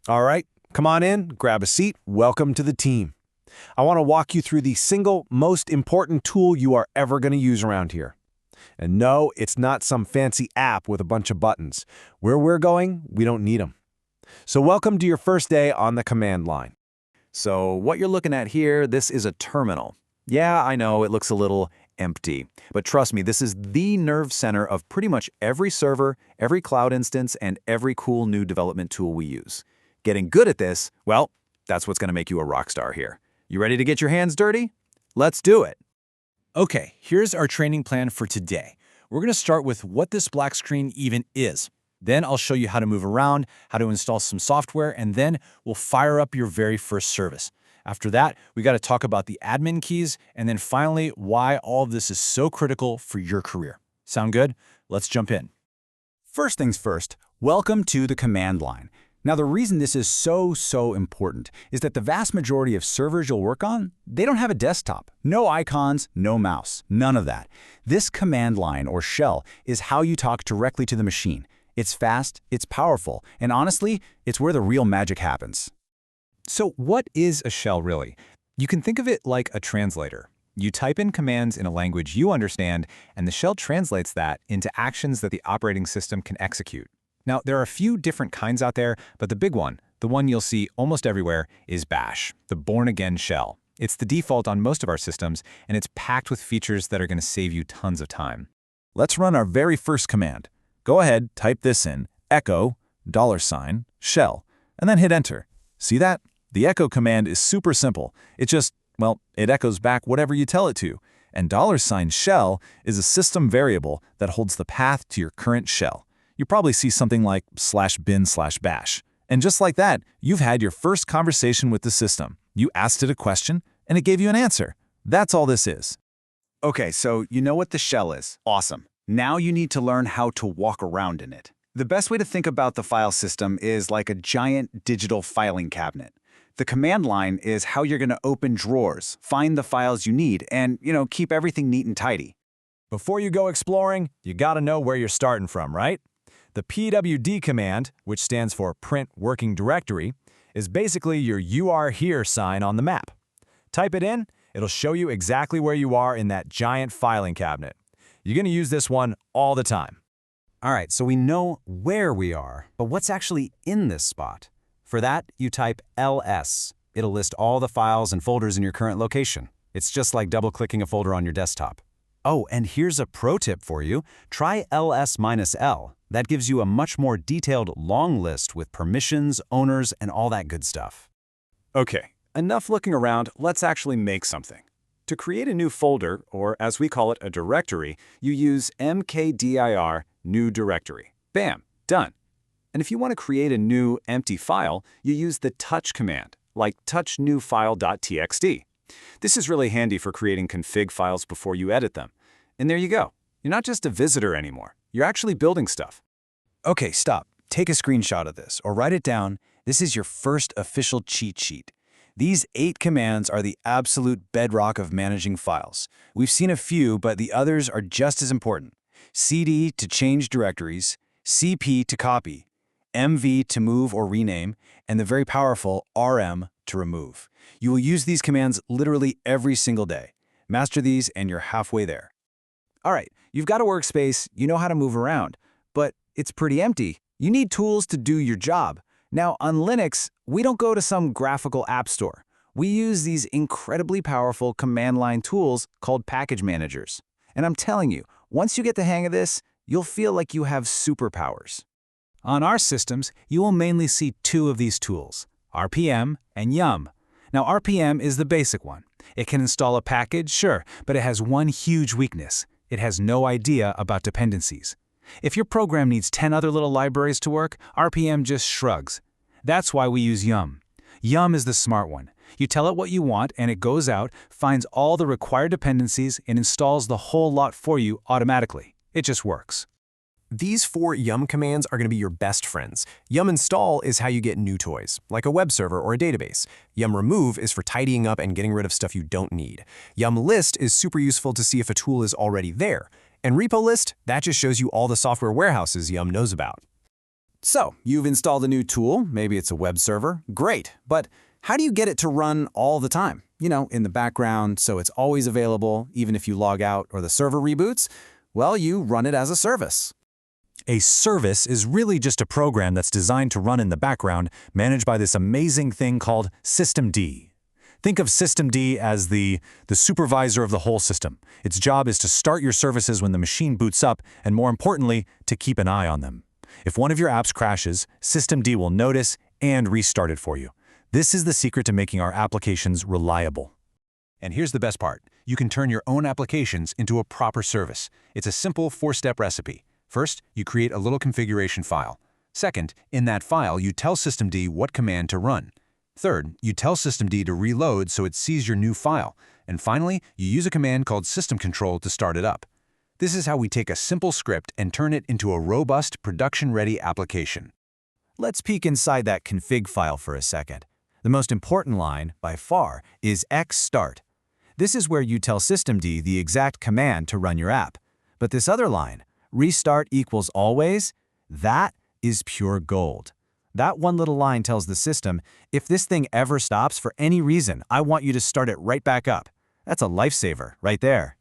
All right, come on in, grab a seat. Welcome to the team. I want to walk you through the single most important tool you are ever going to use around here. And no, it's not some fancy app with a bunch of buttons. Where we're going, we don't need them. So welcome to your first day on the command line. So what you're looking at here, this is a terminal. Yeah, I know it looks a little empty, but trust me, this is the nerve center of pretty much every server, every cloud instance, and every cool new development tool we use. Getting good at this, well, that's what's going to make you a rock star here. You ready to get your hands dirty? Let's do it. Okay, here's our training plan for today. We're going to start with what this black screen even is. Then I'll show you how to move around, how to install some software, and then we'll fire up your very first service. After that, we got to talk about the admin keys, and then finally, why all of this is so critical for your career. Sound good? Let's jump in. First things first, welcome to the command line. Now, the reason this is so important is that the vast majority of servers you'll work on, they don't have a desktop. No icons, no mouse, none of that. This command line, or shell, is how you talk directly to the machine. It's fast, it's powerful, and honestly, it's where the real magic happens. So what is a shell really? You can think of it like a translator. You type in commands in a language you understand, and the shell translates that into actions that the operating system can execute. Now, there are a few different kinds out there, but the big one, the one you'll see almost everywhere, is Bash, the born-again shell. It's the default on most of our systems, and it's packed with features that are going to save you tons of time. Let's run our very first command. Go ahead, type this in, echo, $shell, and then hit enter. See that? The echo command is super simple. It echoes back whatever you tell it to. And $shell is a system variable that holds the path to your current shell. You probably see something like /bin/bash. And just like that, you've had your first conversation with the system. You asked it a question, and it gave you an answer. That's all this is. Okay, so you know what the shell is. Awesome. Now you need to learn how to walk around in it. The best way to think about the file system is like a giant digital filing cabinet. The command line is how you're going to open drawers, find the files you need, and, keep everything neat and tidy. Before you go exploring, you got to know where you're starting from, right? The pwd command, which stands for print working directory, is basically your "you are here" sign on the map. Type it in, it'll show you exactly where you are in that giant filing cabinet. You're going to use this one all the time. All right, so we know where we are, but what's actually in this spot? For that, you type ls. It'll list all the files and folders in your current location. It's just like double-clicking a folder on your desktop. Oh, and here's a pro tip for you. Try ls-l. That gives you a much more detailed long list with permissions, owners, and all that good stuff. Okay, enough looking around, let's actually make something. To create a new folder, or as we call it, a directory, you use mkdir new directory. Bam, done. And if you want to create a new empty file, you use the touch command, like touchnewfile.txt. This is really handy for creating config files before you edit them. And there you go. You're not just a visitor anymore. You're actually building stuff. Okay, stop. Take a screenshot of this, or write it down. This is your first official cheat sheet. These 8 commands are the absolute bedrock of managing files. We've seen a few, but the others are just as important. cd to change directories, cp to copy, mv to move or rename, and the very powerful rm to remove. You will use these commands literally every single day. Master these and you're halfway there. All right, you've got a workspace, you know how to move around, but it's pretty empty. You need tools to do your job. Now, on Linux, we don't go to some graphical app store. We use these incredibly powerful command line tools called package managers. And I'm telling you, once you get the hang of this, you'll feel like you have superpowers. On our systems, you will mainly see 2 of these tools, RPM and yum. Now, RPM is the basic one. It can install a package, sure, but it has one huge weakness. It has no idea about dependencies. If your program needs 10 other little libraries to work, RPM just shrugs. That's why we use yum. Yum is the smart one. You tell it what you want, and it goes out, finds all the required dependencies, and installs the whole lot for you automatically. It just works. These 4 yum commands are going to be your best friends. Yum install is how you get new toys, like a web server or a database. Yum remove is for tidying up and getting rid of stuff you don't need. Yum list is super useful to see if a tool is already there. And repo list, that just shows you all the software warehouses Yum knows about. So, you've installed a new tool, maybe it's a web server. Great, but how do you get it to run all the time? In the background, so it's always available, even if you log out or the server reboots? Well, you run it as a service. A service is really just a program that's designed to run in the background, managed by this amazing thing called systemd. Think of systemd as the supervisor of the whole system. Its job is to start your services when the machine boots up, and more importantly, to keep an eye on them. If one of your apps crashes, systemd will notice and restart it for you. This is the secret to making our applications reliable. And here's the best part. You can turn your own applications into a proper service. It's a simple 4-step recipe. First, you create a little configuration file. Second, in that file, you tell systemd what command to run. Third, you tell systemd to reload so it sees your new file. And finally, you use a command called systemctl to start it up. This is how we take a simple script and turn it into a robust, production-ready application. Let's peek inside that config file for a second. The most important line, by far, is xstart. This is where you tell systemd the exact command to run your app. But this other line, restart equals always, that is pure gold. That one little line tells the system, if this thing ever stops for any reason, I want you to start it right back up. That's a lifesaver right there.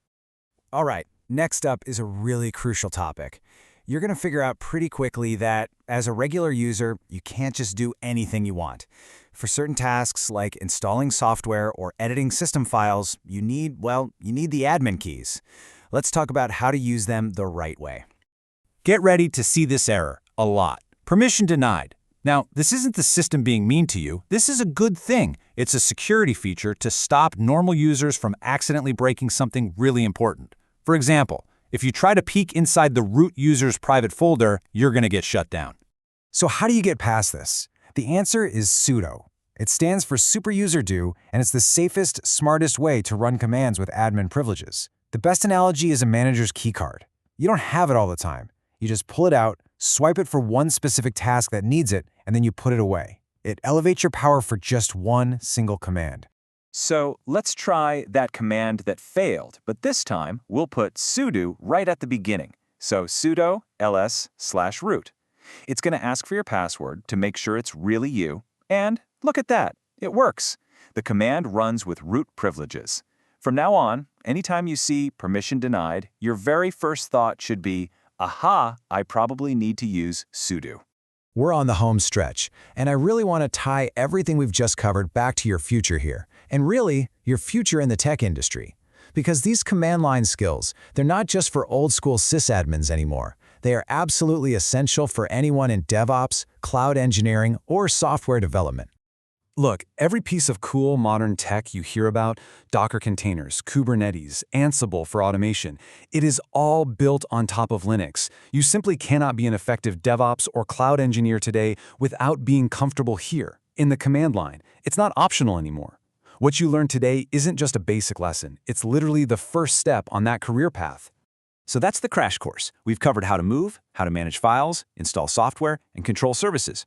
All right, next up is a really crucial topic. You're going to figure out pretty quickly that, as a regular user, you can't just do anything you want. For certain tasks like installing software or editing system files, you need the admin keys. Let's talk about how to use them the right way. Get ready to see this error a lot. Permission denied. Now, this isn't the system being mean to you. This is a good thing. It's a security feature to stop normal users from accidentally breaking something really important. For example, if you try to peek inside the root user's private folder, you're going to get shut down. So how do you get past this? The answer is sudo. It stands for superuserdo, and it's the safest, smartest way to run commands with admin privileges. The best analogy is a manager's keycard. You don't have it all the time. You just pull it out, swipe it for one specific task that needs it, and then you put it away. It elevates your power for just one single command. So let's try that command that failed, but this time we'll put sudo right at the beginning. So sudo ls/root. It's going to ask for your password to make sure it's really you, and look at that, it works. The command runs with root privileges. From now on, anytime you see permission denied, your very first thought should be, aha, I probably need to use sudo. We're on the home stretch, and I really want to tie everything we've just covered back to your future here, and really, your future in the tech industry. Because these command line skills, they're not just for old-school sysadmins anymore. They are absolutely essential for anyone in DevOps, cloud engineering, or software development. Look, every piece of cool modern tech you hear about, Docker containers, Kubernetes, Ansible for automation, it is all built on top of Linux. You simply cannot be an effective DevOps or cloud engineer today without being comfortable here, in the command line. It's not optional anymore. What you learn today isn't just a basic lesson. It's literally the first step on that career path. So that's the crash course. We've covered how to move, how to manage files, install software, and control services.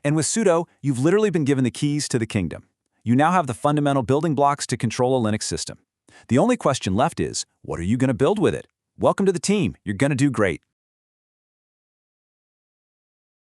And with sudo, you've literally been given the keys to the kingdom. You now have the fundamental building blocks to control a Linux system. The only question left is, what are you going to build with it? Welcome to the team. You're going to do great.